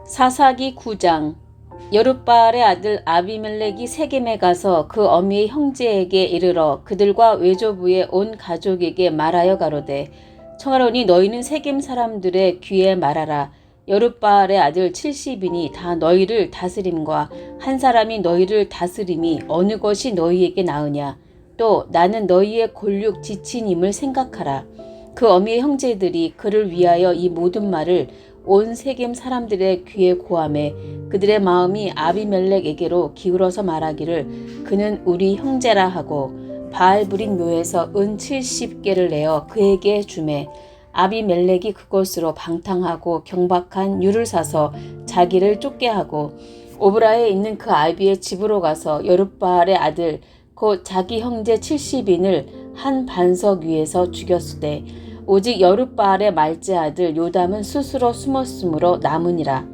사사기 9장. 여룻바알의 아들 아비멜렉이 세겜에 가서 그 어미의 형제에게 이르러 그들과 외조부의 온 가족에게 말하여 가로되, 청하노니 너희는 세겜 사람들의 귀에 말하라. 여룻바알의 아들 70인이 다 너희를 다스림과 한 사람이 너희를 다스림이 어느 것이 너희에게 나으냐. 또 나는 너희의 골육 지친임을 생각하라. 그 어미의 형제들이 그를 위하여 이 모든 말을 온 세겜 사람들의 귀에 고하매 그들의 마음이 아비멜렉에게로 기울어서 말하기를 그는 우리 형제라 하고 바알브린 묘에서 은 70개를 내어 그에게 주매 아비멜렉이 그것으로 방탕하고 경박한 유를 사서 자기를 쫓게 하고 오브라에 있는 그 아비의 집으로 가서 여룻바알의 아들 곧 자기 형제 70인을 한 반석 위에서 죽였으되 오직 여룻바알의 말째 아들 요담은 스스로 숨었으므로 남으니라.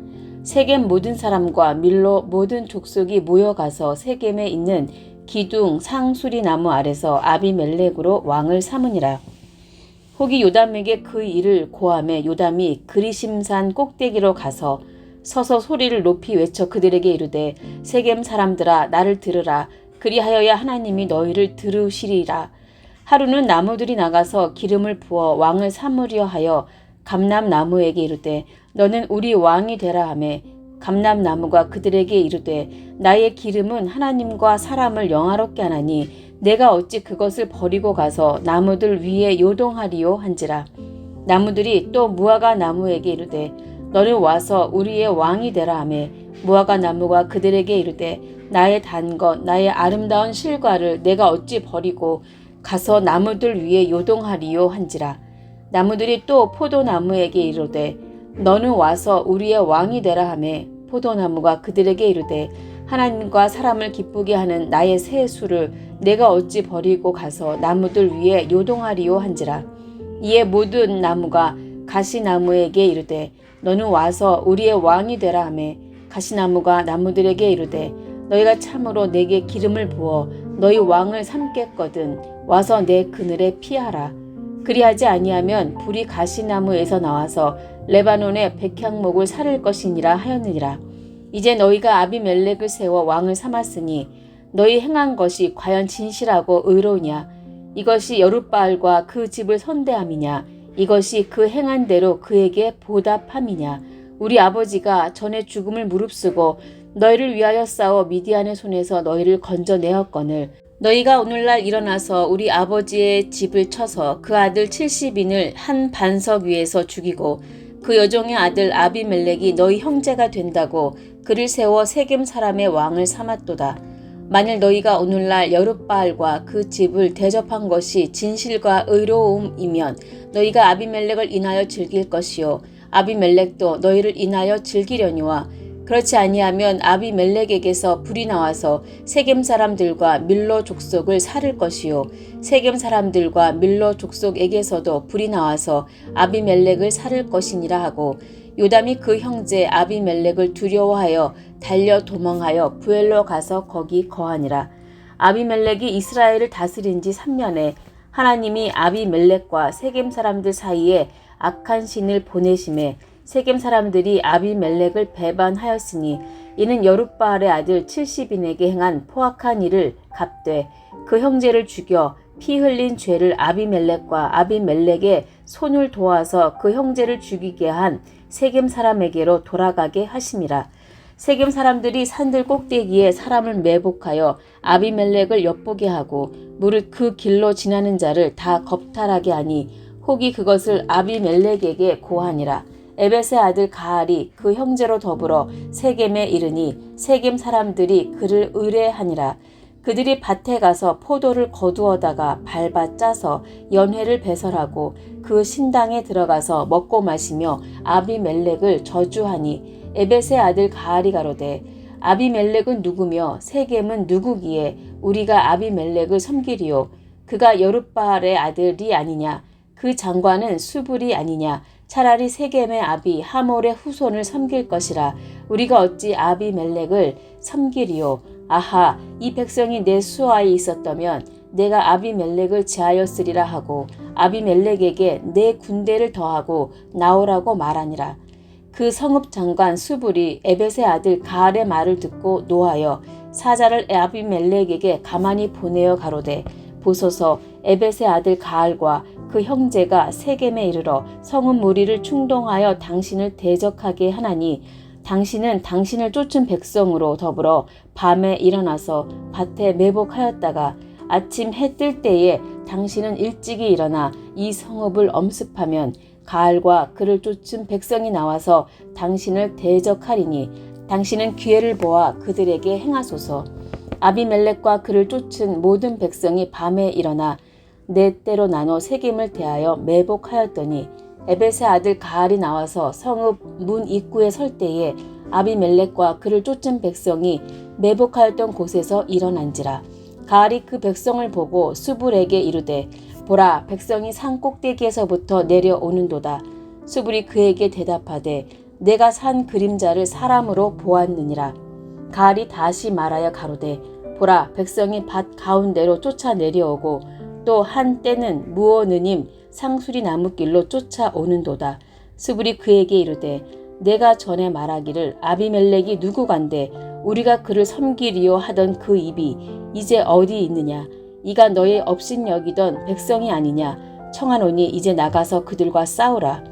세겜 모든 사람과 밀로 모든 족속이 모여가서 세겜에 있는 기둥 상수리 나무 아래서 아비멜렉으로 왕을 삼으니라. 혹이 요담에게 그 일을 고하매 요담이 그리심산 꼭대기로 가서 서서 소리를 높이 외쳐 그들에게 이르되 세겜 사람들아 나를 들으라. 그리하여야 하나님이 너희를 들으시리라. 하루는 나무들이 나가서 기름을 부어 왕을 삼으려 하여 감람나무에게 이르되 너는 우리 왕이 되라 하매 감람나무가 그들에게 이르되 나의 기름은 하나님과 사람을 영화롭게 하나니 내가 어찌 그것을 버리고 가서 나무들 위에 요동하리요 한지라. 나무들이 또 무화과 나무에게 이르되 너는 와서 우리의 왕이 되라 하매 무화과 나무가 그들에게 이르되 나의 단 것 나의 아름다운 실과를 내가 어찌 버리고 가서 나무들 위에 요동하리요 한지라. 나무들이 또 포도나무에게 이르되 너는 와서 우리의 왕이 되라 하매 포도나무가 그들에게 이르되 하나님과 사람을 기쁘게 하는 나의 세수를 내가 어찌 버리고 가서 나무들 위에 요동하리요 한지라. 이에 모든 나무가 가시나무에게 이르되 너는 와서 우리의 왕이 되라 하매 가시나무가 나무들에게 이르되 너희가 참으로 내게 기름을 부어 너희 왕을 삼겠거든 와서 내 그늘에 피하라. 그리하지 아니하면 불이 가시나무에서 나와서 레바논의 백향목을 사를 것이니라 하였느니라. 이제 너희가 아비멜렉을 세워 왕을 삼았으니 너희 행한 것이 과연 진실하고 의로우냐. 이것이 여룻바알과 그 집을 선대함이냐. 이것이 그 행한 대로 그에게 보답함이냐. 우리 아버지가 전에 죽음을 무릅쓰고 너희를 위하여 싸워 미디안의 손에서 너희를 건져내었거늘 너희가 오늘날 일어나서 우리 아버지의 집을 쳐서 그 아들 70인을 한 반석 위에서 죽이고 그 여종의 아들 아비멜렉이 너희 형제가 된다고 그를 세워 세겜 사람의 왕을 삼았도다. 만일 너희가 오늘날 여룻바알과 그 집을 대접한 것이 진실과 의로움이면 너희가 아비멜렉을 인하여 즐길 것이요 아비멜렉도 너희를 인하여 즐기려니와 그렇지 아니하면 아비멜렉에게서 불이 나와서 세겜 사람들과 밀로 족속을 살을 것이요 세겜 사람들과 밀로 족속에게서도 불이 나와서 아비멜렉을 살을 것이니라 하고 요담이 그 형제 아비멜렉을 두려워하여 달려 도망하여 부엘로 가서 거기 거하니라. 아비멜렉이 이스라엘을 다스린 지 3년에 하나님이 아비멜렉과 세겜 사람들 사이에 악한 신을 보내심에 세겜 사람들이 아비멜렉을 배반하였으니 이는 여룻바알의 아들 70인에게 행한 포악한 일을 갚되 그 형제를 죽여 피 흘린 죄를 아비멜렉과 아비멜렉의 손을 도와서 그 형제를 죽이게 한 세겜 사람에게로 돌아가게 하심이라. 세겜 사람들이 산들 꼭대기에 사람을 매복하여 아비멜렉을 엿보게 하고 무릇 그 길로 지나는 자를 다 겁탈하게 하니 혹이 그것을 아비멜렉에게 고하니라. 에벳의 아들 가알이 그 형제로 더불어 세겜에 이르니 세겜 사람들이 그를 의뢰하니라. 그들이 밭에 가서 포도를 거두어다가 밟아 짜서 연회를 배설하고 그 신당에 들어가서 먹고 마시며 아비멜렉을 저주하니 에벳의 아들 가알이 가로되 아비멜렉은 누구며 세겜은 누구기에 우리가 아비멜렉을 섬기리요. 그가 여룻바알의 아들이 아니냐. 그 장관은 수불이 아니냐. 차라리 세겜의 아비 하몰의 후손을 섬길 것이라. 우리가 어찌 아비멜렉을 섬기리요. 아하, 이 백성이 내 수하에 있었다면 내가 아비멜렉을 제하였으리라 하고 아비멜렉에게 내 군대를 더하고 나오라고 말하니라. 그 성읍 장관 수불이 에벳의 아들 가알의 말을 듣고 노하여 사자를 아비멜렉에게 가만히 보내어 가로되 보소서 에벳의 아들 가알과 그 형제가 세겜에 이르러 성읍 무리를 충동하여 당신을 대적하게 하나니 당신은 당신을 쫓은 백성으로 더불어 밤에 일어나서 밭에 매복하였다가 아침 해 뜰 때에 당신은 일찍이 일어나 이 성읍을 엄습하면 가알과 그를 쫓은 백성이 나와서 당신을 대적하리니 당신은 기회를 보아 그들에게 행하소서. 아비멜렉과 그를 쫓은 모든 백성이 밤에 일어나 네 때로 나눠 세겜을 대하여 매복하였더니 에벳의 아들 가알이 나와서 성읍 문 입구에 설 때에 아비멜렉과 그를 쫓은 백성이 매복하였던 곳에서 일어난지라. 가알이 그 백성을 보고 수불에게 이르되 보라 백성이 산 꼭대기에서부터 내려오는도다. 수불이 그에게 대답하되 내가 산 그림자를 사람으로 보았느니라. 가알이 다시 말하여 가로되 보라 백성이 밭 가운데로 쫓아 내려오고 또 한 때는 무어느님 상수리 나무길로 쫓아오는도다. 수불이 그에게 이르되 내가 전에 말하기를 아비멜렉이 누구간데 우리가 그를 섬기리요 하던 그 입이 이제 어디 있느냐. 이가 너의 업신여기던 백성이 아니냐. 청하노니 이제 나가서 그들과 싸우라.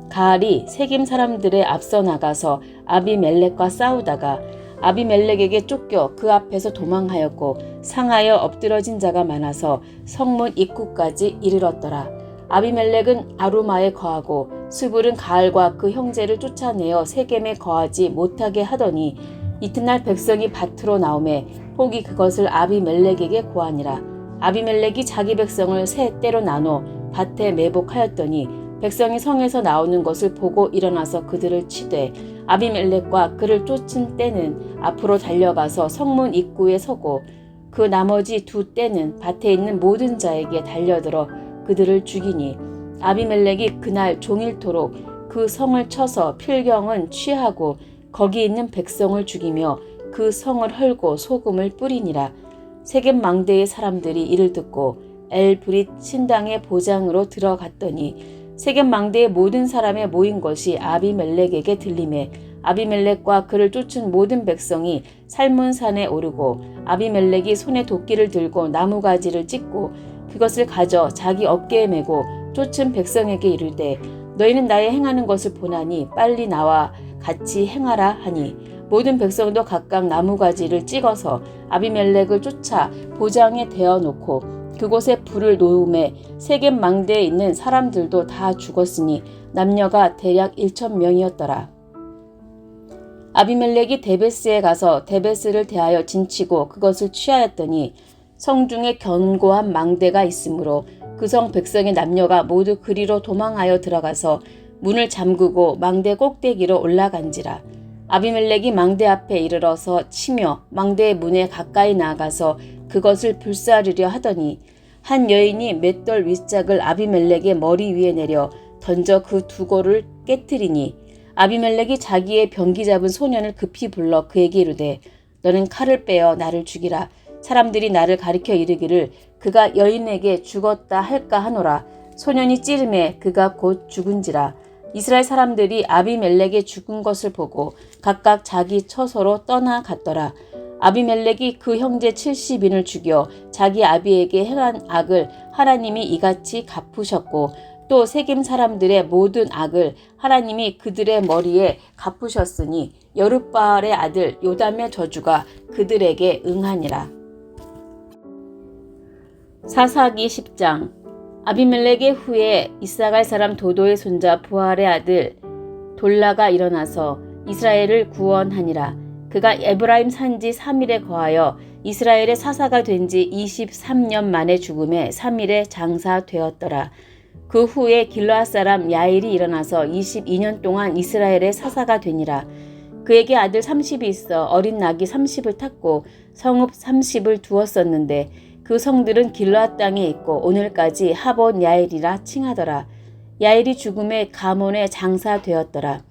가알이 세겜 사람들의 앞서 나가서 아비멜렉과 싸우다가 아비멜렉에게 쫓겨 그 앞에서 도망하였고 상하여 엎드러진 자가 많아서 성문 입구까지 이르렀더라. 아비멜렉은 아루마에 거하고 수불은 가알과 그 형제를 쫓아내어 세겜에 거하지 못하게 하더니 이튿날 백성이 밭으로 나오매 폭이 그것을 아비멜렉에게 고하니라. 아비멜렉이 자기 백성을 세 때로 나눠 밭에 매복하였더니 백성이 성에서 나오는 것을 보고 일어나서 그들을 치되 아비멜렉과 그를 쫓은 때는 앞으로 달려가서 성문 입구에 서고 그 나머지 두 때는 밭에 있는 모든 자에게 달려들어 그들을 죽이니 아비멜렉이 그날 종일토록 그 성을 쳐서 필경은 취하고 거기 있는 백성을 죽이며 그 성을 헐고 소금을 뿌리니라. 세겜 망대의 사람들이 이를 듣고 엘브릿 신당의 보장으로 들어갔더니 세겜 망대의 모든 사람의 모인 것이 아비멜렉에게 들리매 아비멜렉과 그를 쫓은 모든 백성이 살문산에 오르고 아비멜렉이 손에 도끼를 들고 나무가지를 찢고 그것을 가져 자기 어깨에 메고 쫓은 백성에게 이르되 너희는 나의 행하는 것을 보나니 빨리 나와 같이 행하라 하니 모든 백성도 각각 나무가지를 찍어서 아비멜렉을 쫓아 보장에 대어 놓고 그곳에 불을 놓음에 세겜 망대에 있는 사람들도 다 죽었으니 남녀가 대략 1,000명이었더라. 아비멜렉이 데베스에 가서 데베스를 대하여 진치고 그것을 취하였더니 성중에 견고한 망대가 있으므로 그 성 백성의 남녀가 모두 그리로 도망하여 들어가서 문을 잠그고 망대 꼭대기로 올라간지라. 아비멜렉이 망대 앞에 이르러서 치며 망대의 문에 가까이 나아가서 그것을 불사르려 하더니 한 여인이 맷돌 윗짝을 아비멜렉의 머리 위에 내려 던져 그 두고를 깨뜨리니 아비멜렉이 자기의 병기 잡은 소년을 급히 불러 그에게 이르되 너는 칼을 빼어 나를 죽이라. 사람들이 나를 가리켜 이르기를 그가 여인에게 죽었다 할까 하노라. 소년이 찌름에 그가 곧 죽은지라. 이스라엘 사람들이 아비멜렉의 죽은 것을 보고 각각 자기 처소로 떠나갔더라. 아비멜렉이 그 형제 70인을 죽여 자기 아비에게 행한 악을 하나님이 이같이 갚으셨고 또 세겜 사람들의 모든 악을 하나님이 그들의 머리에 갚으셨으니 여룻바알의 아들 요담의 저주가 그들에게 응하니라. 사사기 10장. 아비멜렉의 후에 이사갈 사람 도도의 손자 부알의 아들 돌라가 일어나서 이스라엘을 구원하니라. 그가 에브라임 산지 3일에 거하여 이스라엘의 사사가 된 지 23년 만에 죽음에 3일에 장사되었더라. 그 후에 길르앗 사람 야일이 일어나서 22년 동안 이스라엘의 사사가 되니라. 그에게 아들 30이 있어 어린 낙이 30을 탔고 성읍 30을 두었었는데 그 성들은 길르앗 땅에 있고 오늘까지 하본 야일이라 칭하더라. 야일이 죽음에 가몬에 장사되었더라.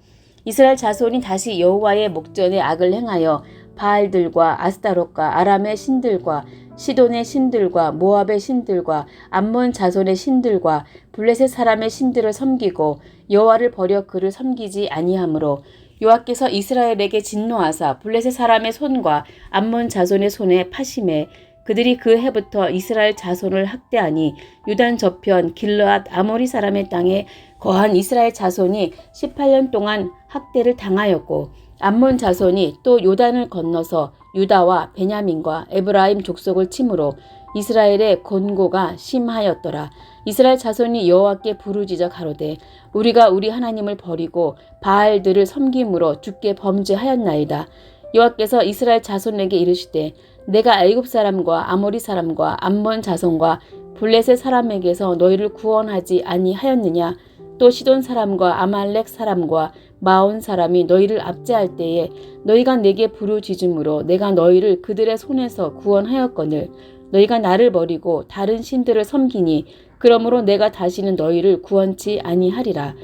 이스라엘 자손이 다시 여호와의 목전에 악을 행하여 바알들과 아스타롯과 아람의 신들과 시돈의 신들과 모압의 신들과 암몬 자손의 신들과 블레셋 사람의 신들을 섬기고 여호와를 버려 그를 섬기지 아니하므로 여호와께서 이스라엘에게 진노하사 블레셋 사람의 손과 암몬 자손의 손에 파심해 그들이 그 해부터 이스라엘 자손을 학대하니 유단 저편 길르앗 아모리 사람의 땅에 거한 이스라엘 자손이 18년 동안 학대를 당하였고 암몬 자손이 또 요단을 건너서 유다와 베냐민과 에브라임 족속을 침으로 이스라엘의 곤고가 심하였더라. 이스라엘 자손이 여호와께 부르짖어 가로되 우리가 우리 하나님을 버리고 바알들을 섬김으로 주께 범죄하였나이다. 여호와께서 이스라엘 자손에게 이르시되 내가 애굽 사람과 아모리 사람과 암몬 자손과 블레셋 사람에게서 너희를 구원하지 아니하였느냐. 또 시돈 사람과 아말렉 사람과 마온 사람이 너희를 압제할 때에 너희가 내게 부르짖음으로 내가 너희를 그들의 손에서 구원하였거늘 너희가 나를 버리고 다른 신들을 섬기니 그러므로 내가 다시는 너희를 구원치 아니하리라.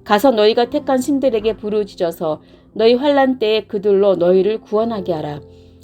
가서 너희가 택한 신들에게 부르짖어서 너희 환난 때에 그들로 너희를 구원하게 하라.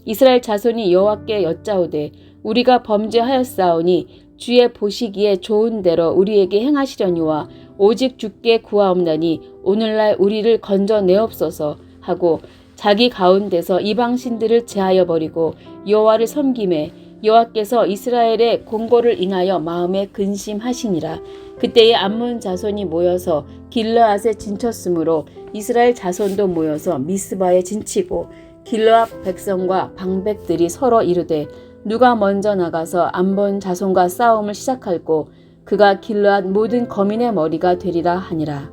이스라엘 자손이 여호와께 여짜오되 우리가 범죄하였사오니 주의 보시기에 좋은 대로 우리에게 행하시려니와 오직 주께 구하옵나니 오늘날 우리를 건져내옵소서 하고 자기 가운데서 이방 신들을 제하여 버리고 여호와를 섬김에 여호와께서 이스라엘의 공고를 인하여 마음에 근심하시니라. 그때에 암몬 자손이 모여서 길르앗에 진쳤으므로 이스라엘 자손도 모여서 미스바에 진치고 길르앗 백성과 방백들이 서로 이르되 누가 먼저 나가서 암몬 자손과 싸움을 시작할꼬 그가 길르앗 모든 거민의 머리가 되리라 하니라.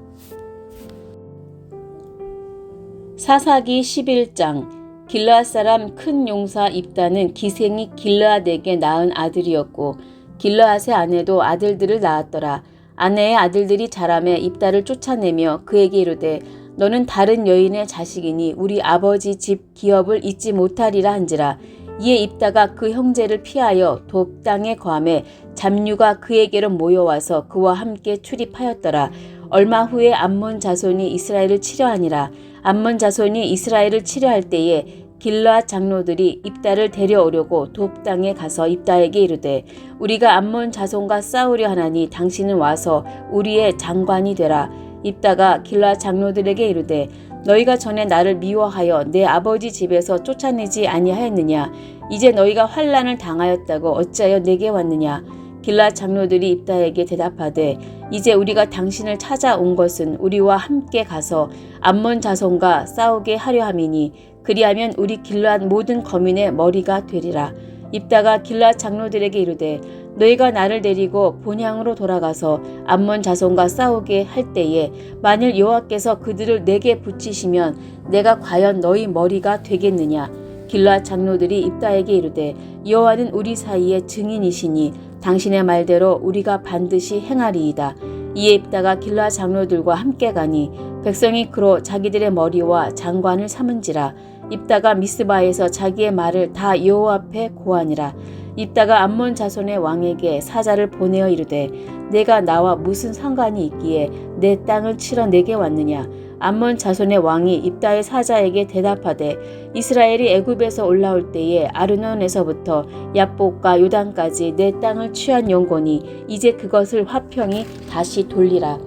사사기 11장. 길르앗 사람 큰 용사 입다는 기생이 길르앗에게 낳은 아들이었고 길르앗의 아내도 아들들을 낳았더라. 아내의 아들들이 자라매 입다를 쫓아내며 그에게 이르되 너는 다른 여인의 자식이니 우리 아버지 집 기업을 잊지 못하리라 한지라. 이에 입다가 그 형제를 피하여 돕 땅에 거하매 잡류가 그에게로 모여와서 그와 함께 출입하였더라. 얼마 후에 암몬 자손이 이스라엘을 치려하니라. 암몬 자손이 이스라엘을 치려할 때에 길르앗 장로들이 입다를 데려오려고 돕 땅에 가서 입다에게 이르되 우리가 암몬 자손과 싸우려 하나니 당신은 와서 우리의 장관이 되라. 입다가 길르앗 장로들에게 이르되 너희가 전에 나를 미워하여 내 아버지 집에서 쫓아내지 아니하였느냐. 이제 너희가 환난을 당하였다고 어찌하여 내게 왔느냐. 길르앗 장로들이 입다에게 대답하되 이제 우리가 당신을 찾아온 것은 우리와 함께 가서 암몬 자손과 싸우게 하려 함이니 그리하면 우리 길르앗 모든 거민의 머리가 되리라. 입다가 길르앗 장로들에게 이르되 너희가 나를 데리고 본향으로 돌아가서 암몬 자손과 싸우게 할 때에 만일 여호와께서 그들을 내게 붙이시면 내가 과연 너희 머리가 되겠느냐. 길르앗 장로들이 입다에게 이르되 여호와는 우리 사이의 증인이시니 당신의 말대로 우리가 반드시 행하리이다. 이에 입다가 길르앗 장로들과 함께 가니 백성이 그로 자기들의 머리와 장관을 삼은지라. 입다가 미스바에서 자기의 말을 다 여호와 앞에 고하니라. 입다가 암몬 자손의 왕에게 사자를 보내어 이르되 내가 나와 무슨 상관이 있기에 내 땅을 치러 내게 왔느냐. 암몬 자손의 왕이 입다의 사자에게 대답하되 이스라엘이 애굽에서 올라올 때에 아르논에서부터 얍복과 요단까지 내 땅을 취한 영곤이 이제 그것을 화평히 다시 돌리라.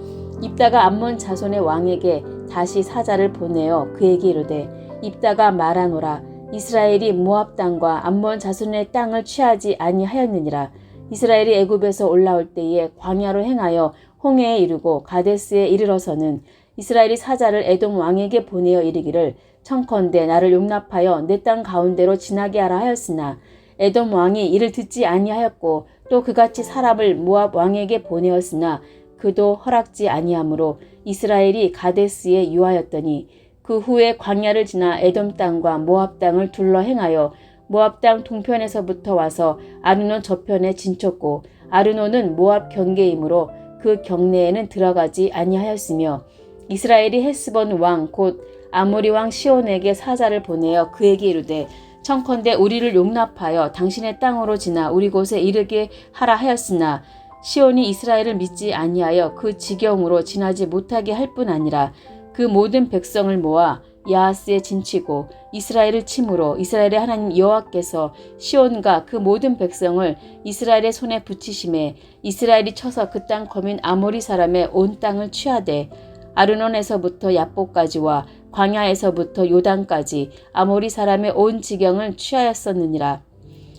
입다가 암몬 자손의 왕에게 다시 사자를 보내어 그에게 이르되 입다가 말하노라. 이스라엘이 모압 땅과 암몬 자손의 땅을 취하지 아니하였느니라. 이스라엘이 애굽에서 올라올 때에 광야로 행하여 홍해에 이르고 가데스에 이르러서는 이스라엘이 사자를 에돔 왕에게 보내어 이르기를 청컨대 나를 용납하여 내 땅 가운데로 지나게 하라 하였으나 에돔 왕이 이를 듣지 아니하였고 또 그같이 사람을 모압 왕에게 보내었으나 그도 허락지 아니하므로 이스라엘이 가데스에 유하였더니 그 후에 광야를 지나 에돔 땅과 모압 땅을 둘러 행하여 모압 땅 동편에서부터 와서 아르논 저편에 진쳤고 아르논은 모압 경계이므로 그 경내에는 들어가지 아니하였으며 이스라엘이 헤스본 왕 곧 아모리 왕 시온에게 사자를 보내어 그에게 이르되 청컨대 우리를 용납하여 당신의 땅으로 지나 우리 곳에 이르게 하라 하였으나 시온이 이스라엘을 믿지 아니하여 그 지경으로 지나지 못하게 할 뿐 아니라 그 모든 백성을 모아 야하스에 진치고 이스라엘을 침으로 이스라엘의 하나님 여호와께서 시온과 그 모든 백성을 이스라엘의 손에 붙이심에 이스라엘이 쳐서 그 땅 거민 아모리 사람의 온 땅을 취하되 아르논에서부터 야복까지와 광야에서부터 요단까지 아모리 사람의 온 지경을 취하였었느니라.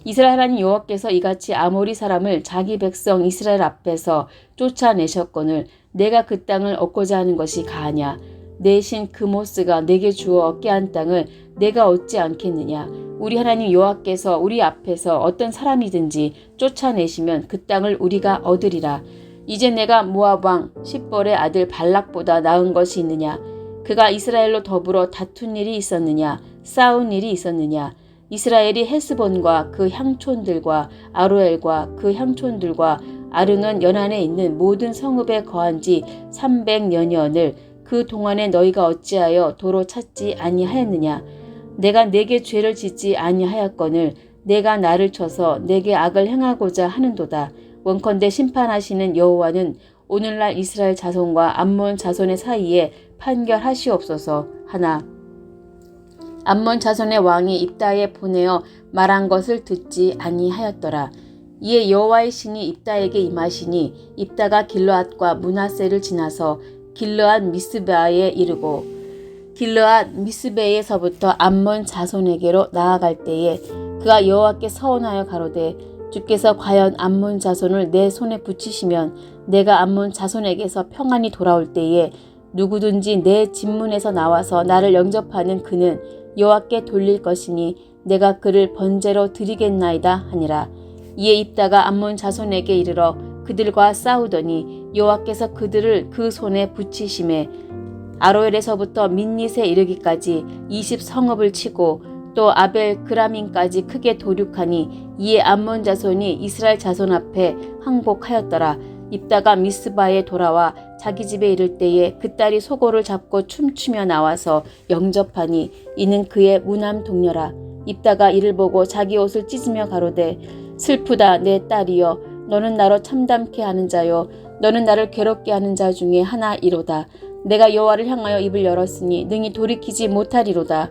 이스라엘 하나님 여호와께서 이같이 아모리 사람을 자기 백성 이스라엘 앞에서 쫓아내셨거늘 내가 그 땅을 얻고자 하는 것이 가하냐? 내 신 그모스가 내게 주어 얻게 한 땅을 내가 얻지 않겠느냐? 우리 하나님 여호와께서 우리 앞에서 어떤 사람이든지 쫓아내시면 그 땅을 우리가 얻으리라. 이제 내가 모압 왕 십볼의 아들 발락보다 나은 것이 있느냐? 그가 이스라엘로 더불어 다툰 일이 있었느냐? 싸운 일이 있었느냐? 이스라엘이 헤스본과 그 향촌들과 아로엘과 그 향촌들과 아르논 연안에 있는 모든 성읍에 거한 지 300여년을 그 동안에 너희가 어찌하여 도로 찾지 아니하였느냐? 내가 내게 죄를 짓지 아니하였거늘 내가 나를 쳐서 내게 악을 행하고자 하는도다. 원컨대 심판하시는 여호와는 오늘날 이스라엘 자손과 암몬 자손의 사이에 판결하시옵소서 하나. 암몬 자손의 왕이 입다에 보내어 말한 것을 듣지 아니하였더라. 이에 여호와의 신이 입다에게 임하시니 입다가 길르앗과 므낫세를 지나서 길르앗 미스바에 이르고 길르앗 미스베에서부터 암몬 자손에게로 나아갈 때에 그가 여호와께 서원하여 가로되 주께서 과연 암몬 자손을 내 손에 붙이시면 내가 암몬 자손에게서 평안히 돌아올 때에 누구든지 내 집문에서 나와서 나를 영접하는 그는 여호와께 돌릴 것이니 내가 그를 번제로 드리겠나이다 하니라. 이에 입다가 암몬 자손에게 이르러 그들과 싸우더니 여호와께서 그들을 그 손에 붙이심에 아로엘에서부터 민닛에 이르기까지 20성읍을 치고 또 아벨 그라민까지 크게 도륙하니 이에 암몬 자손이 이스라엘 자손 앞에 항복하였더라. 입다가 미스바에 돌아와 자기 집에 이를 때에 그 딸이 소고를 잡고 춤추며 나와서 영접하니 이는 그의 무남 동료라. 입다가 이를 보고 자기 옷을 찢으며 가로되 슬프다 내 딸이여 너는 나로 참담케 하는 자요 너는 나를 괴롭게 하는 자 중에 하나이로다. 내가 여호와를 향하여 입을 열었으니 능히 돌이키지 못하리로다.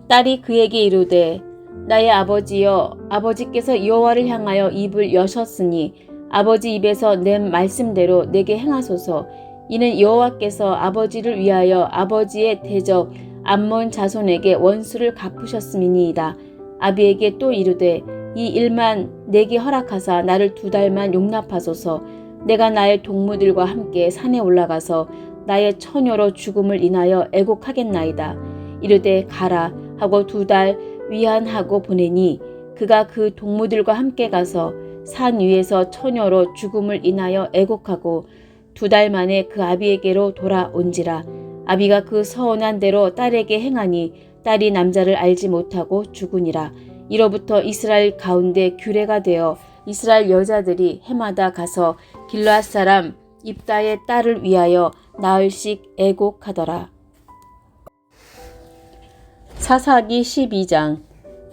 딸이 그에게 이르되 나의 아버지여 아버지께서 여호와를 향하여 입을 여셨으니 아버지 입에서 낸 말씀대로 내게 행하소서. 이는 여호와께서 아버지를 위하여 아버지의 대적 암몬 자손에게 원수를 갚으셨음이니이다. 아비에게 또 이르되 이 일만 내게 허락하사 나를 2달만 용납하소서. 내가 나의 동무들과 함께 산에 올라가서 나의 처녀로 죽음을 인하여 애곡하겠나이다. 이르되 가라 하고 2달 위안하고 보내니 그가 그 동무들과 함께 가서 산 위에서 처녀로 죽음을 인하여 애곡하고 2달 만에 그 아비에게로 돌아온지라. 아비가 그 서원한 대로 딸에게 행하니 딸이 남자를 알지 못하고 죽으니라. 이로부터 이스라엘 가운데 규례가 되어 이스라엘 여자들이 해마다 가서 길르앗 사람 입다의 딸을 위하여 나흘씩 애곡하더라. 사사기 12장.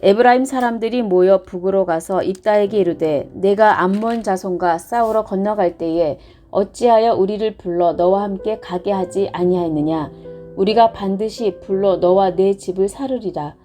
에브라임 사람들이 모여 북으로 가서 입다에게 이르되 내가 암몬 자손과 싸우러 건너갈 때에 어찌하여 우리를 불러 너와 함께 가게 하지 아니하였느냐? 우리가 반드시 불러 너와 내 집을 사르리라.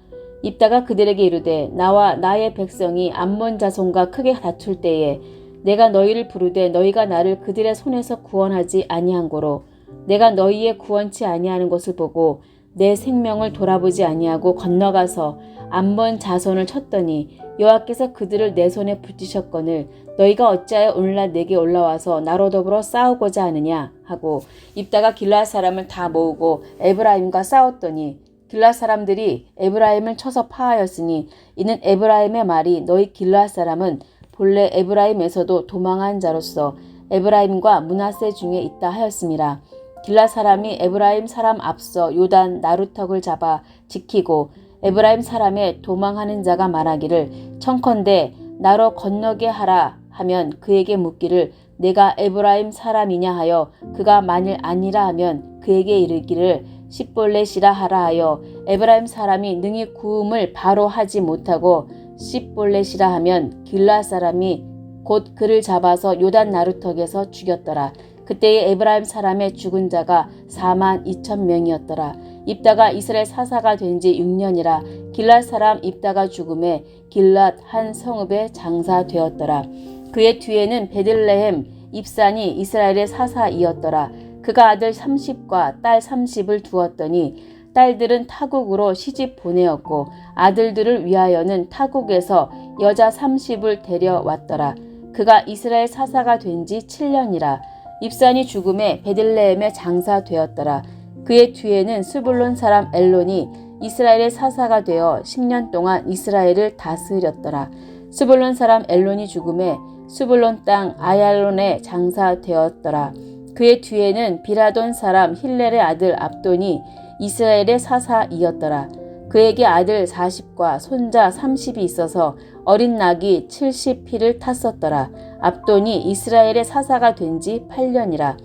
입다가 그들에게 이르되 나와 나의 백성이 암몬 자손과 크게 다툴 때에 내가 너희를 부르되 너희가 나를 그들의 손에서 구원하지 아니한고로 내가 너희의 구원치 아니하는 것을 보고 내 생명을 돌아보지 아니하고 건너가서 암몬 자손을 쳤더니 여호와께서 그들을 내 손에 붙이셨거늘 너희가 어찌하여 오늘날 내게 올라와서 나로 더불어 싸우고자 하느냐 하고 입다가 길르앗 사람을 다 모으고 에브라임과 싸웠더니 길르앗 사람들이 에브라임을 쳐서 파하였으니 이는 에브라임의 말이 너희 길르앗 사람은 본래 에브라임에서도 도망한 자로서 에브라임과 므낫세 중에 있다 하였음이라. 길르앗 사람이 에브라임 사람 앞서 요단 나루턱을 잡아 지키고 에브라임 사람의 도망하는 자가 말하기를 청컨대 나로 건너게 하라 하면 그에게 묻기를 내가 에브라임 사람이냐 하여 그가 만일 아니라 하면 그에게 이르기를 십볼렛이라 하라 하여 에브라임 사람이 능히 구음을 바로 하지 못하고 십볼렛이라 하면 길르앗 사람이 곧 그를 잡아서 요단 나루턱에서 죽였더라. 그때의 에브라임 사람의 죽은 자가 42,000명이었더라. 입다가 이스라엘 사사가 된 지 6년이라 길랏 사람 입다가 죽음에 길랏 한 성읍에 장사되었더라. 그의 뒤에는 베들레헴 입산이 이스라엘의 사사이었더라. 그가 아들 30과 딸 30을 두었더니 딸들은 타국으로 시집 보내었고 아들들을 위하여는 타국에서 여자 30을 데려왔더라. 그가 이스라엘 사사가 된 지 7년이라. 입산이 죽음에 베들레헴에 장사되었더라. 그의 뒤에는 스불론 사람 엘론이 이스라엘의 사사가 되어 10년 동안 이스라엘을 다스렸더라. 스불론 사람 엘론이 죽음에 스불론 땅 아얄론에 장사되었더라. 그의 뒤에는 비라돈 사람 힐렐의 아들 압돈이 이스라엘의 사사이었더라. 그에게 아들 40과 손자 30이 있어서 어린 낙이 70피를 탔었더라. 압돈이 이스라엘의 사사가 된 지 8년이라.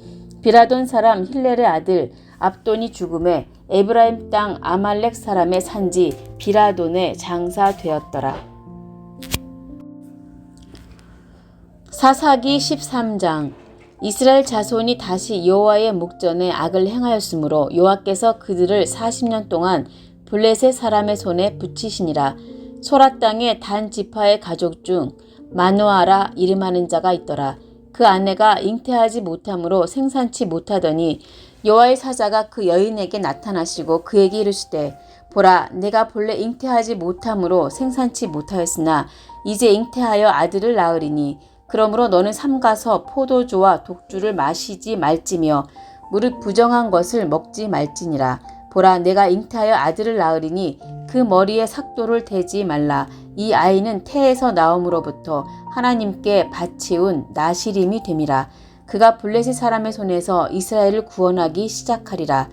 비라돈 사람 힐렐의 아들 압돈이 죽음에 에브라임 땅 아말렉 사람의 산지 비라돈에 장사되었더라. 사사기 13장. 이스라엘 자손이 다시 여호와의 목전에 악을 행하였으므로 여호와께서 그들을 40년 동안 블레셋 사람의 손에 붙이시니라. 소라 땅에 단 지파의 가족 중 마노아라 이름하는 자가 있더라. 그 아내가 잉태하지 못함으로 생산치 못하더니 여호와의 사자가 그 여인에게 나타나시고 그에게 이르시되 보라 내가 본래 잉태하지 못함으로 생산치 못하였으나 이제 잉태하여 아들을 낳으리니 그러므로 너는 삼가서 포도주와 독주를 마시지 말지며 무릇 부정한 것을 먹지 말지니라. 보라 내가 잉태하여 아들을 낳으리니 그 머리에 삭도를 대지 말라. 이 아이는 태에서 나옴으로부터 하나님께 바치운 나시림이 됨이라. 그가 블레셋 사람의 손에서 이스라엘을 구원하기 시작하리라.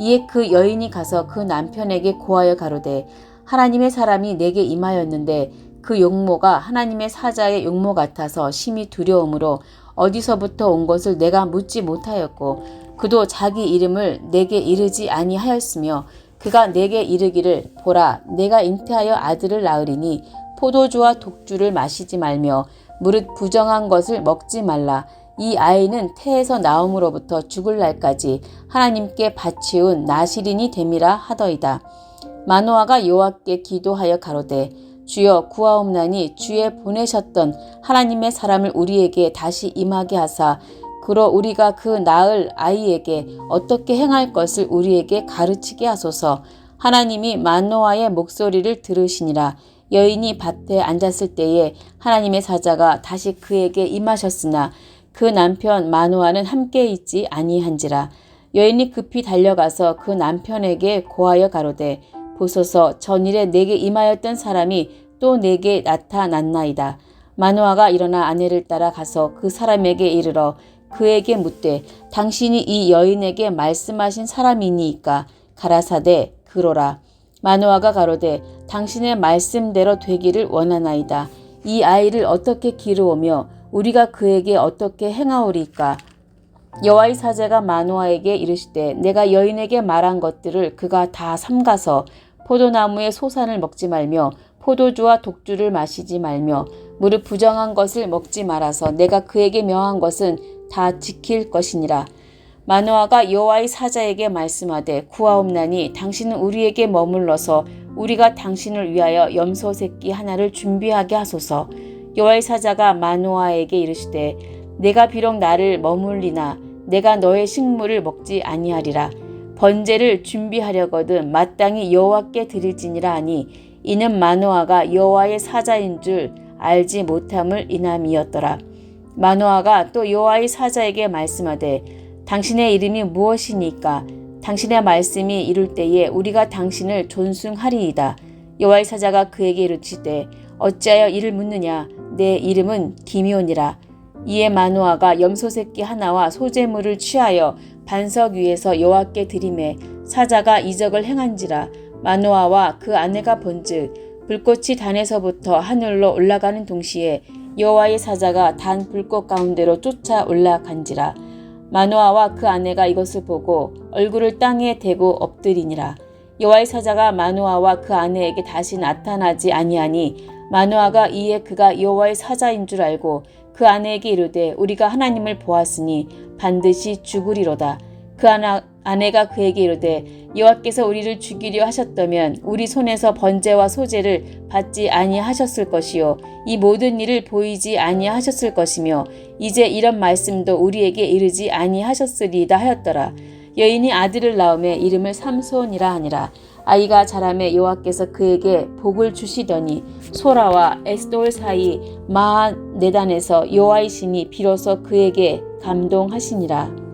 이에 그 여인이 가서 그 남편에게 고하여 가로되 하나님의 사람이 내게 임하였는데 그 용모가 하나님의 사자의 용모 같아서 심히 두려움으로 어디서부터 온 것을 내가 묻지 못하였고 그도 자기 이름을 내게 이르지 아니하였으며 그가 내게 이르기를 보라 내가 잉태하여 아들을 낳으리니 포도주와 독주를 마시지 말며 무릇 부정한 것을 먹지 말라. 이 아이는 태에서 나옴으로부터 죽을 날까지 하나님께 바치운 나시린이 됨이라 하더이다. 마노아가 여호와께 기도하여 가로되 주여 구하옵나니 주의 보내셨던 하나님의 사람을 우리에게 다시 임하게 하사 그러 우리가 그 낳을 아이에게 어떻게 행할 것을 우리에게 가르치게 하소서. 하나님이 마노아의 목소리를 들으시니라. 여인이 밭에 앉았을 때에 하나님의 사자가 다시 그에게 임하셨으나 그 남편 마노아는 함께 있지 아니한지라. 여인이 급히 달려가서 그 남편에게 고하여 가로되 보소서 전일에 내게 임하였던 사람이 또 내게 나타났나이다. 마노아가 일어나 아내를 따라 가서 그 사람에게 이르러 그에게 묻되 당신이 이 여인에게 말씀하신 사람이니이까 가라사대 그러라. 마노아가 가로되 당신의 말씀대로 되기를 원하나이다. 이 아이를 어떻게 기르오며 우리가 그에게 어떻게 행하오리까? 여호와의 사자가 마노아에게 이르시되 내가 여인에게 말한 것들을 그가 다 삼가서 포도나무의 소산을 먹지 말며 포도주와 독주를 마시지 말며 무릇 부정한 것을 먹지 말아서 내가 그에게 명한 것은 다 지킬 것이니라. 마노아가 여호와의 사자에게 말씀하되 구하옵나니 당신은 우리에게 머물러서 우리가 당신을 위하여 염소 새끼 하나를 준비하게 하소서. 여호와의 사자가 마노아에게 이르시되 내가 비록 나를 머물리나 내가 너의 식물을 먹지 아니하리라. 번제를 준비하려거든 마땅히 여호와께 드릴지니라 하니 이는 마노아가 여호와의 사자인 줄 알지 못함을 인함이었더라. 마노아가 또 여호와의 사자에게 말씀하되 당신의 이름이 무엇이니까? 당신의 말씀이 이룰 때에 우리가 당신을 존숭하리이다. 여호와의 사자가 그에게 이르시되 어찌하여 이를 묻느냐? 내 이름은 기묘니라. 이에 마노아가 염소 새끼 하나와 소제물을 취하여 반석 위에서 여호와께 드리매 사자가 이적을 행한지라. 마노아와 그 아내가 본즉 불꽃이 단에서부터 하늘로 올라가는 동시에 여호와의 사자가 단 불꽃 가운데로 쫓아 올라간지라. 마노아와 그 아내가 이것을 보고 얼굴을 땅에 대고 엎드리니라. 여호와의 사자가 마노아와 그 아내에게 다시 나타나지 아니하니 마노아가 이에 그가 여호와의 사자인 줄 알고 그 아내에게 이르되 우리가 하나님을 보았으니 반드시 죽으리로다. 그 아내가 그에게 이르되 여호와께서 우리를 죽이려 하셨다면 우리 손에서 번제와 소제를 받지 아니하셨을 것이요 이 모든 일을 보이지 아니하셨을 것이며 이제 이런 말씀도 우리에게 이르지 아니하셨으리이다 하였더라. 여인이 아들을 낳음에 이름을 삼손이라 하니라. 아이가 자라매 여호와께서 그에게 복을 주시더니 소라와 에스돌 사이 마하네단에서 여호와의 신이 비로소 그에게 감동하시니라.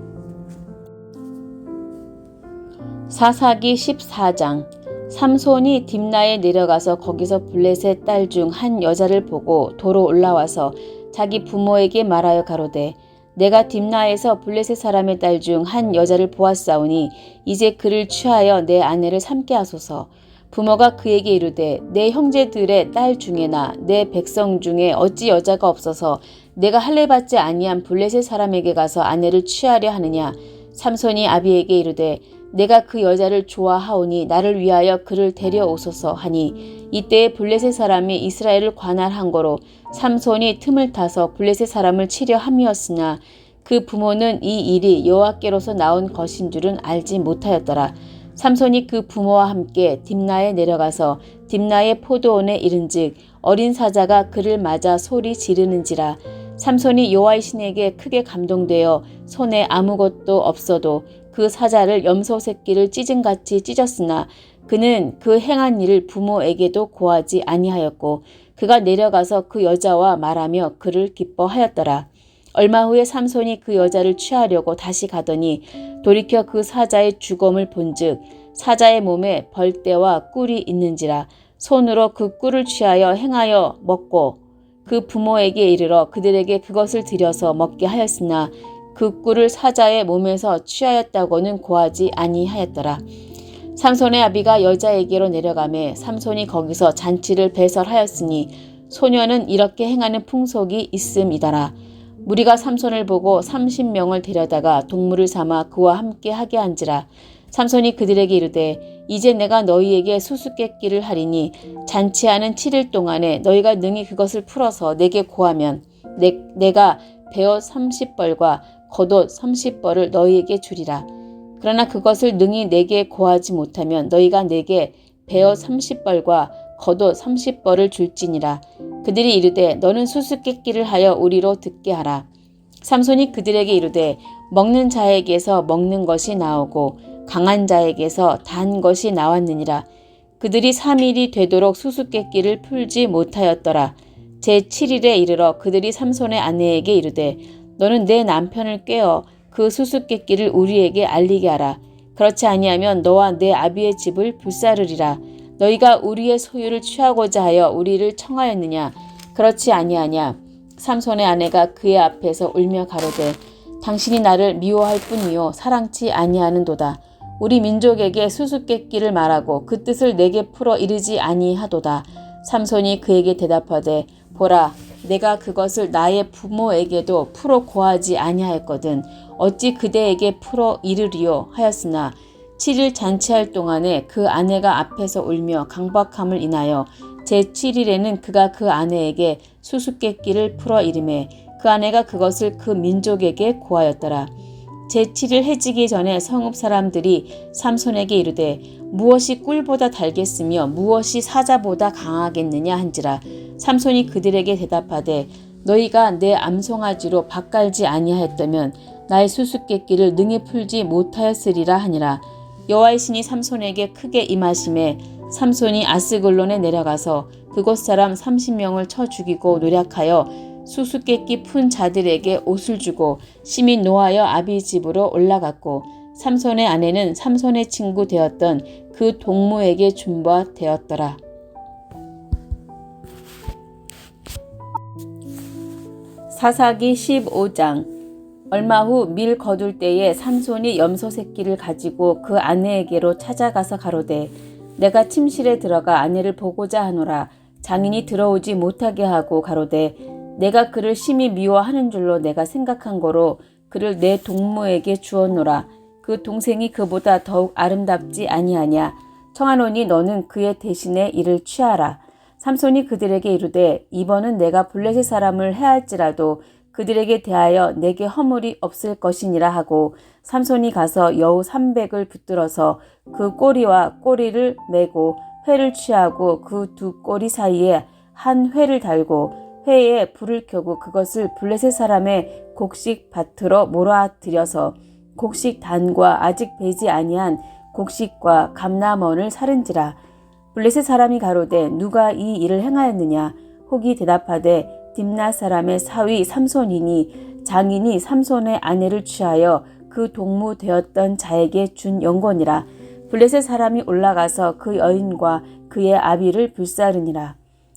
사사기 14장. 삼손이 딥나에 내려가서 거기서 블레셋 딸 중 한 여자를 보고 도로 올라와서 자기 부모에게 말하여 가로되 내가 딥나에서 블레셋 사람의 딸 중 한 여자를 보았사오니 이제 그를 취하여 내 아내를 삼게 하소서. 부모가 그에게 이르되 내 형제들의 딸 중에나 내 백성 중에 어찌 여자가 없어서 내가 할례받지 아니한 블레셋 사람에게 가서 아내를 취하려 하느냐. 삼손이 아비에게 이르되 내가 그 여자를 좋아하오니 나를 위하여 그를 데려오소서 하니 이때에 블레셋 사람이 이스라엘을 관할한 거로 삼손이 틈을 타서 블레셋 사람을 치려 함이었으나 그 부모는 이 일이 여호와께로서 나온 것인 줄은 알지 못하였더라. 삼손이 그 부모와 함께 딥나에 내려가서 딥나의 포도원에 이른즉 어린 사자가 그를 맞아 소리 지르는지라. 삼손이 여호와의 신에게 크게 감동되어 손에 아무것도 없어도 그 사자를 염소 새끼를 찢은같이 찢었으나 그는 그 행한 일을 부모에게도 고하지 아니하였고 그가 내려가서 그 여자와 말하며 그를 기뻐하였더라. 얼마 후에 삼손이 그 여자를 취하려고 다시 가더니 돌이켜 그 사자의 주검을 본즉 사자의 몸에 벌떼와 꿀이 있는지라. 손으로 그 꿀을 취하여 행하여 먹고 그 부모에게 이르러 그들에게 그것을 드려서 먹게 하였으나 그 꿀을 사자의 몸에서 취하였다고는 고하지 아니하였더라. 삼손의 아비가 여자에게로 내려가매 삼손이 거기서 잔치를 배설하였으니 소녀는 이렇게 행하는 풍속이 있음이더라. 무리가 삼손을 보고 30명을 데려다가 동물을 삼아 그와 함께 하게 한지라. 삼손이 그들에게 이르되 이제 내가 너희에게 수수께끼를 하리니 잔치하는 7일 동안에 너희가 능히 그것을 풀어서 내게 고하면 내가 베옷 30벌과 겉옷 30벌을 너희에게 주리라. 그러나 그것을 능히 내게 고하지 못하면 너희가 내게 베옷 30벌과 겉옷 30벌을 줄지니라. 그들이 이르되 너는 수수께끼를 하여 우리로 듣게 하라. 삼손이 그들에게 이르되 먹는 자에게서 먹는 것이 나오고 강한 자에게서 단 것이 나왔느니라. 그들이 3일이 되도록 수수께끼를 풀지 못하였더라. 제7일에 이르러 그들이 삼손의 아내에게 이르되 너는 내 남편을 꾀어 그 수수께끼를 우리에게 알리게 하라. 그렇지 아니하면 너와 내 아비의 집을 불사르리라. 너희가 우리의 소유를 취하고자 하여 우리를 청하였느냐? 그렇지 아니하냐? 삼손의 아내가 그의 앞에서 울며 가로되 당신이 나를 미워할 뿐이요 사랑치 아니하는도다. 우리 민족에게 수수께끼를 말하고 그 뜻을 내게 풀어 이르지 아니하도다. 삼손이 그에게 대답하되 보라 내가 그것을 나의 부모에게도 풀어 고하지 아니하였거든 어찌 그대에게 풀어 이르리요 하였으나 7일 잔치할 동안에 그 아내가 앞에서 울며 강박함을 인하여 제7일에는 그가 그 아내에게 수수께끼를 풀어 이르매 그 아내가 그것을 그 민족에게 고하였더라. 제7일 해지기 전에 성읍 사람들이 삼손에게 이르되 무엇이 꿀보다 달겠으며 무엇이 사자보다 강하겠느냐 한지라. 삼손이 그들에게 대답하되 너희가 내 암송아지로 밭갈지 아니하였다면 나의 수수께끼를 능히 풀지 못하였으리라 하니라. 여호와의 신이 삼손에게 크게 임하심에 삼손이 아스글론에 내려가서 그곳 사람 30명을 쳐 죽이고 노략하여 수수께끼 푼 자들에게 옷을 주고 심히 노하여 아비 집으로 올라갔고 삼손의 아내는 삼손의 친구 되었던 그 동무에게 준바되었더라. 사사기 15장. 얼마 후 밀 거둘 때에 삼손이 염소 새끼를 가지고 그 아내에게로 찾아가서 가로되 내가 침실에 들어가 아내를 보고자 하노라. 장인이 들어오지 못하게 하고 가로되 내가 그를 심히 미워하는 줄로 내가 생각한 거로 그를 내 동무에게 주었노라. 그 동생이 그보다 더욱 아름답지 아니하냐. 청하노니 너는 그의 대신에 이를 취하라. 삼손이 그들에게 이르되 이번은 내가 블레셋 사람을 해할지라도 그들에게 대하여 내게 허물이 없을 것이니라 하고 삼손이 가서 여우 300을 붙들어서 그 꼬리와 꼬리를 메고 회를 취하고 그 두 꼬리 사이에 한 회를 달고 회에 불을 켜고 그것을 블레셋 사람의 곡식 밭으로 몰아들여서 곡식 단과 아직 배지 아니한 곡식과 감람원을 사른지라. 블레셋 사람이 가로되 누가 이 일을 행하였느냐. 혹이 대답하되 딥나 사람의 사위 삼손이니 장인이 삼손의 아내를 취하여 그 동무 되었던 자에게 준 영권이라. 블레셋 사람이 올라가서 그 여인과 그의 아비를 불사르니라.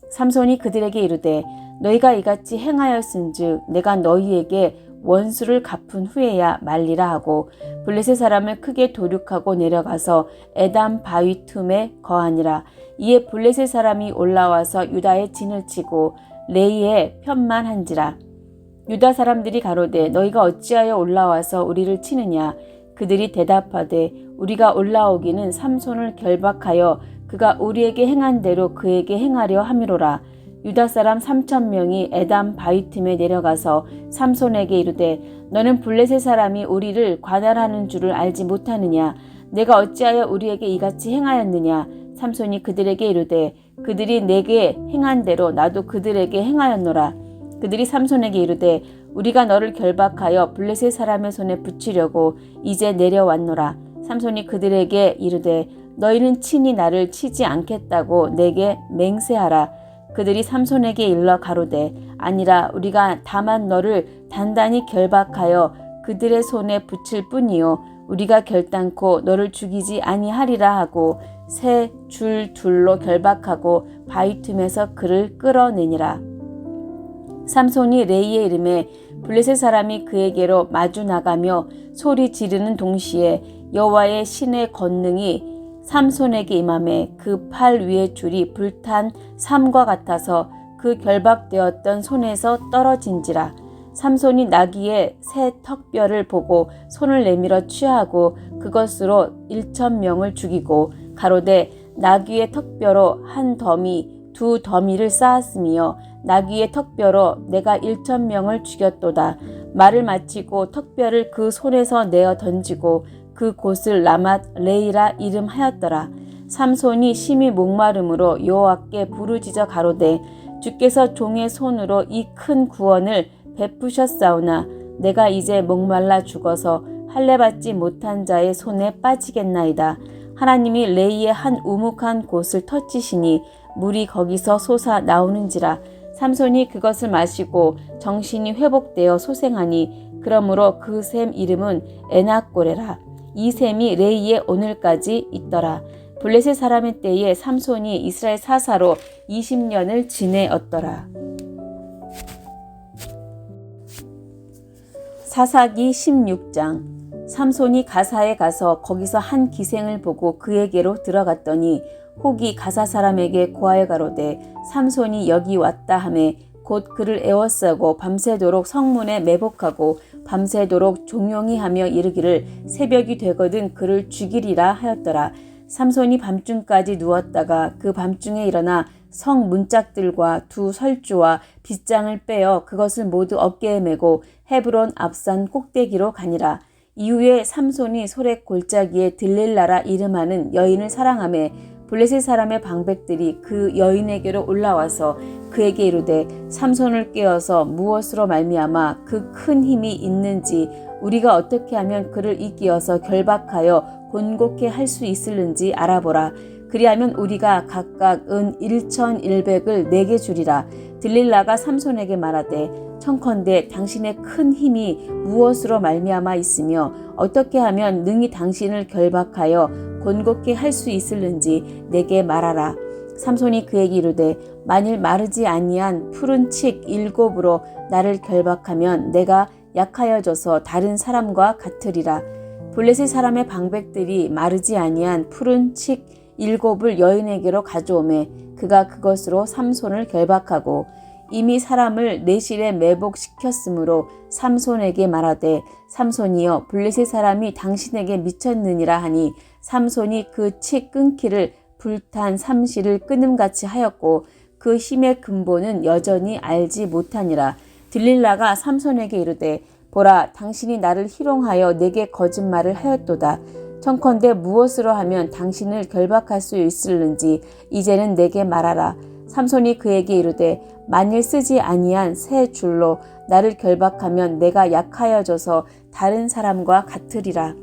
삼손이 그들에게 이르되 너희가 이같이 행하였은즉 내가 너희에게 원수를 갚은 후에야 말리라 하고 블레셋 사람을 크게 도륙하고 내려가서 에담 바위 틈에 거하니라. 이에 블레셋 사람이 올라와서 유다의 진을 치고 레이에 편만한지라. 유다 사람들이 가로되 너희가 어찌하여 올라와서 우리를 치느냐. 그들이 대답하되 우리가 올라오기는 삼손을 결박하여 그가 우리에게 행한 대로 그에게 행하려 함이로라. 유다 사람 3,000명이 에담 바위 틈에 내려가서 삼손에게 이르되 너는 블레셋 사람이 우리를 관할하는 줄을 알지 못하느냐. 내가 어찌하여 우리에게 이같이 행하였느냐. 삼손이 그들에게 이르되 그들이 내게 행한 대로 나도 그들에게 행하였노라. 그들이 삼손에게 이르되 우리가 너를 결박하여 블레셋 사람의 손에 붙이려고 이제 내려왔노라. 삼손이 그들에게 이르되 너희는 친히 나를 치지 않겠다고 내게 맹세하라. 그들이 삼손에게 일러 가로되 아니라 우리가 다만 너를 단단히 결박하여 그들의 손에 붙일 뿐이요 우리가 결단코 너를 죽이지 아니하리라 하고 새 줄 둘로 결박하고 바위 틈에서 그를 끌어내니라. 삼손이 레이의 이름에 블레셋 사람이 그에게로 마주 나가며 소리 지르는 동시에 여호와의 신의 권능이 삼손에게 임하매 그 팔 위의 줄이 불탄 삼과 같아서 그 결박되었던 손에서 떨어진지라. 삼손이 나귀의 새 턱뼈를 보고 손을 내밀어 취하고 그것으로 1,000명을 죽이고 가로되 나귀의 턱뼈로 한 더미 두 더미를 쌓았으며 나귀의 턱뼈로 내가 1,000명을 죽였도다. 말을 마치고 턱뼈를 그 손에서 내어 던지고 그 곳을 라맛 레이라 이름하였더라. 삼손이 심히 목마름으로 여호와께 부르짖어 가로되 주께서 종의 손으로 이 큰 구원을 베푸셨사오나 내가 이제 목말라 죽어서 할례받지 못한 자의 손에 빠지겠나이다. 하나님이 레이의 한 우묵한 곳을 터치시니 물이 거기서 솟아 나오는지라. 삼손이 그것을 마시고 정신이 회복되어 소생하니 그러므로 그 샘 이름은 에낙고레라. 이 샘이 레이에 오늘까지 있더라. 블레셋 사람의 때에 삼손이 이스라엘 사사로 20년을 지내었더라. 사사기 16장. 삼손이 가사에 가서 거기서 한 기생을 보고 그에게로 들어갔더니 혹이 가사 사람에게 고하여 가로되 삼손이 여기 왔다 하매 곧 그를 에워싸고 밤새도록 성문에 매복하고 밤새도록 종용이 하며 이르기를 새벽이 되거든 그를 죽이리라 하였더라. 삼손이 밤중까지 누웠다가 그 밤중에 일어나 성 문짝들과 두 설주와 빗장을 빼어 그것을 모두 어깨에 메고 헤브론 앞산 꼭대기로 가니라. 이후에 삼손이 소렉 골짜기에 들릴라라 이름하는 여인을 사랑하매 블레셋 사람의 방백들이 그 여인에게로 올라와서 그에게 이르되 삼손을 깨어서 무엇으로 말미암아 그 큰 힘이 있는지 우리가 어떻게 하면 그를 이기어서 결박하여 곤곡해 할 수 있을는지 알아보라. 그리하면 우리가 각각 은 1,100을 내게 주리라. 들릴라가 삼손에게 말하되 청컨대 당신의 큰 힘이 무엇으로 말미암아 있으며 어떻게 하면 능히 당신을 결박하여 곤곡해 할 수 있을는지 내게 말하라. 삼손이 그에게 이르되 만일 마르지 아니한 푸른 칡 7으로 나를 결박하면 내가 약하여져서 다른 사람과 같으리라. 블레셋 사람의 방백들이 마르지 아니한 푸른 칡 7을 여인에게로 가져오매 그가 그것으로 삼손을 결박하고 이미 사람을 내실에 매복시켰으므로 삼손에게 말하되 삼손이여 블레셋 사람이 당신에게 미쳤느니라 하니 삼손이 그 칡 끊기를 불탄 삼시를 끊음같이 하였고 그 힘의 근본은 여전히 알지 못하니라. 들릴라가 삼손에게 이르되 보라, 당신이 나를 희롱하여 내게 거짓말을 하였도다. 청컨대 무엇으로 하면 당신을 결박할 수 있을는지 이제는 내게 말하라. 삼손이 그에게 이르되 만일 쓰지 아니한 새 줄로 나를 결박하면 내가 약하여져서 다른 사람과 같으리라.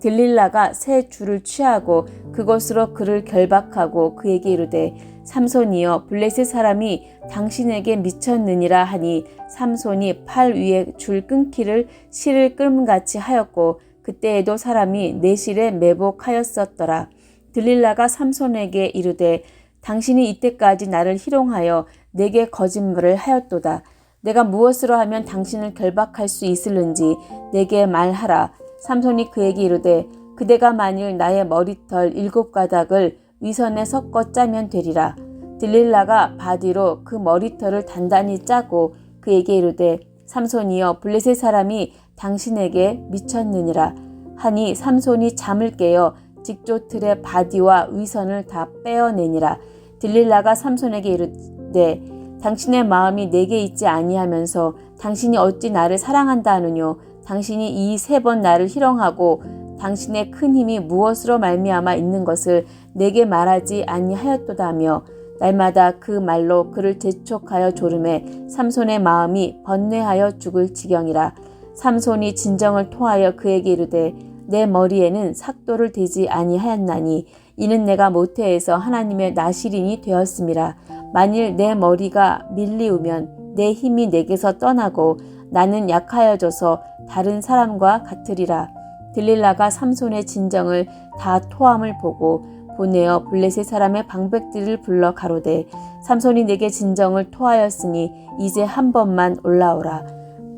들릴라가 새 줄을 취하고 그것으로 그를 결박하고 그에게 이르되 삼손이여, 블레셋 사람이 당신에게 미쳤느니라 하니 삼손이 팔 위에 줄 끊기를 실을 끄름같이 하였고 그때에도 사람이 내 실에 매복하였었더라. 들릴라가 삼손에게 이르되 당신이 이때까지 나를 희롱하여 내게 거짓말을 하였도다. 내가 무엇으로 하면 당신을 결박할 수 있을는지 내게 말하라. 삼손이 그에게 이르되 그대가 만일 나의 머리털 7가닥을 위선에 섞어 짜면 되리라. 들릴라가 바디로 그 머리털을 단단히 짜고 그에게 이르되 삼손이여, 블레셋 사람이 당신에게 미쳤느니라 하니 삼손이 잠을 깨어 직조틀의 바디와 위선을 다 빼어내니라. 들릴라가 삼손에게 이르되 당신의 마음이 내게 있지 아니하면서 당신이 어찌 나를 사랑한다 하느뇨. 당신이 이 3번 나를 희롱하고 당신의 큰 힘이 무엇으로 말미암아 있는 것을 내게 말하지 아니하였도다 하며 날마다 그 말로 그를 재촉하여 조르매 삼손의 마음이 번뇌하여 죽을 지경이라. 삼손이 진정을 토하여 그에게 이르되 내 머리에는 삭도를 대지 아니하였나니 이는 내가 모태에서 하나님의 나실인이 되었음이라. 만일 내 머리가 밀리우면 내 힘이 내게서 떠나고 나는 약하여져서 다른 사람과 같으리라. 들릴라가 삼손의 진정을 다 토함을 보고 보내어 블레셋 사람의 방백들을 불러 가로되 삼손이 내게 진정을 토하였으니 이제 한 번만 올라오라.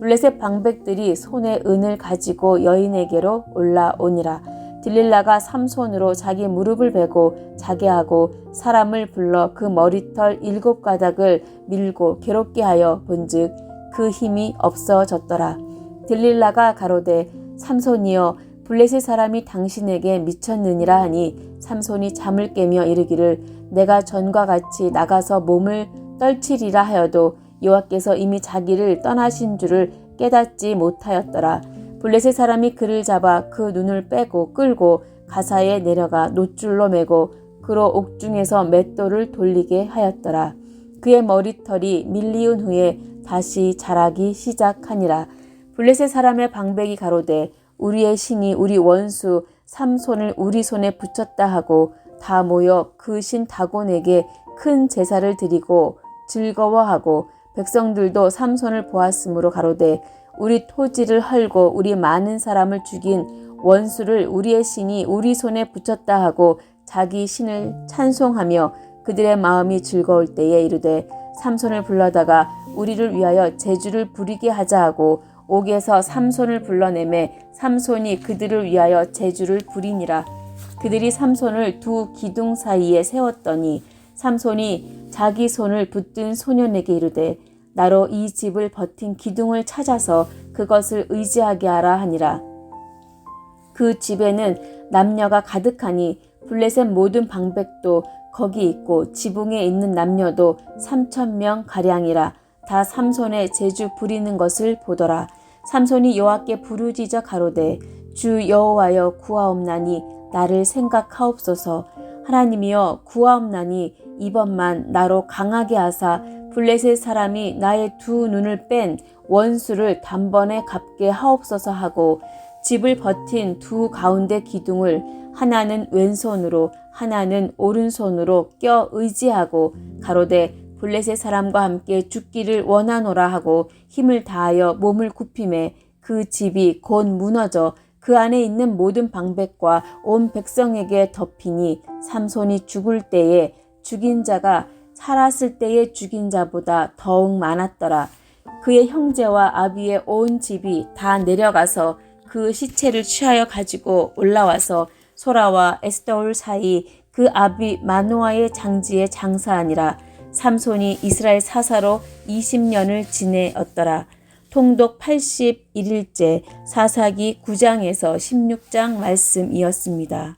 블레셋 방백들이 손에 은을 가지고 여인에게로 올라오니라. 들릴라가 삼손으로 자기 무릎을 베고 자게 하고 사람을 불러 그 머리털 7가닥을 밀고 괴롭게 하여 본즉 그 힘이 없어졌더라. 들릴라가 가로되 삼손이여, 블레셋 사람이 당신에게 미쳤느니라 하니 삼손이 잠을 깨며 이르기를 내가 전과 같이 나가서 몸을 떨치리라 하여도 여호와께서 이미 자기를 떠나신 줄을 깨닫지 못하였더라. 블레셋 사람이 그를 잡아 그 눈을 빼고 끌고 가사에 내려가 놋줄로 매고 그로 옥중에서 맷돌을 돌리게 하였더라. 그의 머리털이 밀리운 후에 다시 자라기 시작하니라. 블레셋 사람의 방백이 가로되 우리의 신이 우리 원수 삼손을 우리 손에 붙였다 하고 다 모여 그 신 다곤에게 큰 제사를 드리고 즐거워하고 백성들도 삼손을 보았으므로 가로되 우리 토지를 헐고 우리 많은 사람을 죽인 원수를 우리의 신이 우리 손에 붙였다 하고 자기 신을 찬송하며 그들의 마음이 즐거울 때에 이르되 삼손을 불러다가 우리를 위하여 제주를 부리게 하자 하고 옥에서 삼손을 불러내매 삼손이 그들을 위하여 제주를 부리니라. 그들이 삼손을 두 기둥 사이에 세웠더니 삼손이 자기 손을 붙든 소년에게 이르되 나로 이 집을 버틴 기둥을 찾아서 그것을 의지하게 하라 하니라. 그 집에는 남녀가 가득하니 블레셋 모든 방백도 거기 있고 지붕에 있는 남녀도 3,000명 가량이라. 다 삼손의 제주 부리는 것을 보더라. 삼손이 여호와께 부르짖어 가로되 주 여호와여 구하옵나니 나를 생각하옵소서. 하나님이여 구하옵나니 이번만 나로 강하게 하사 블레셋 사람이 나의 두 눈을 뺀 원수를 단번에 갚게 하옵소서 하고 집을 버틴 두 가운데 기둥을 하나는 왼손으로 하나는 오른손으로 껴 의지하고 가로되 블레셋 사람과 함께 죽기를 원하노라 하고 힘을 다하여 몸을 굽히매 그 집이 곧 무너져 그 안에 있는 모든 방백과 온 백성에게 덮이니 삼손이 죽을 때에 죽인 자가 살았을 때에 죽인 자보다 더욱 많았더라. 그의 형제와 아비의 온 집이 다 내려가서 그 시체를 취하여 가지고 올라와서 소라와 에스더올 사이 그 아비 마노아의 장지에 장사하니라. 삼손이 이스라엘 사사로 20년을 지내었더라. 통독 81일째 사사기 9장에서 16장 말씀이었습니다.